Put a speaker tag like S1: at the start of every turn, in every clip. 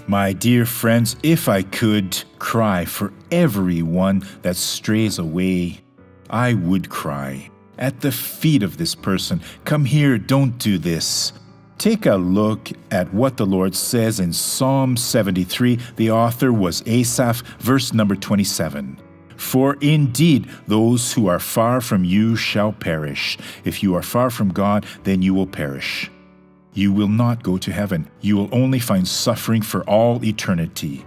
S1: My dear friends, if I could cry for everyone that strays away, I would cry at the feet of this person. Come here, don't do this. Take a look at what the Lord says in Psalm 73. The author was Asaph, verse number 27. For indeed, those who are far from you shall perish. If you are far from God, then you will perish. You will not go to heaven. You will only find suffering for all eternity.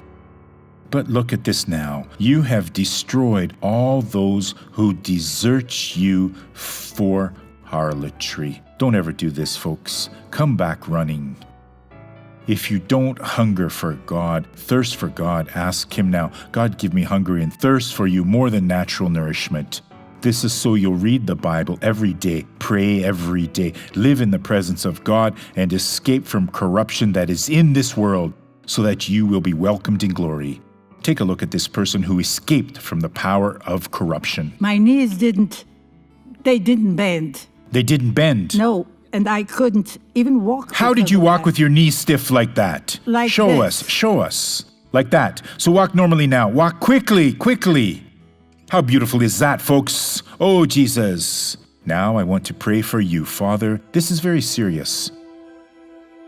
S1: But look at this now. You have destroyed all those who desert you for harlotry. Don't ever do this, folks. Come back running. If you don't hunger for God, thirst for God, ask Him now. God, give me hunger and thirst for you more than natural nourishment. This is so you'll read the Bible every day, pray every day, live in the presence of God, and escape from corruption that is in this world, so that you will be welcomed in glory. Take a look at this person who escaped from the power of corruption.
S2: My knees didn't bend.
S1: They didn't bend.
S2: No, and I couldn't even walk.
S1: How did you walk with your knees stiff like that?
S2: Like
S1: Show
S2: this.
S1: us, show us. Like that. So walk normally now. Walk quickly, quickly. How beautiful is that, folks? Oh, Jesus. Now I want to pray for you, Father. This is very serious.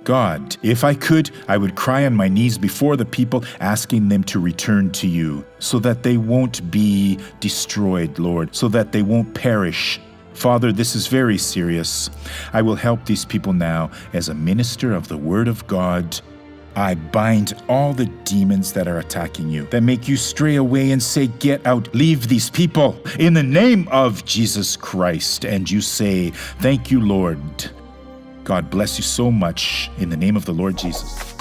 S1: God, if I could, I would cry on my knees before the people, asking them to return to you, so that they won't be destroyed, Lord, so that they won't perish. Father, this is very serious. I will help these people now as a minister of the Word of God. I bind all the demons that are attacking you, that make you stray away and say, get out, leave these people in the name of Jesus Christ. And you say, thank you, Lord. God bless you so much in the name of the Lord Jesus.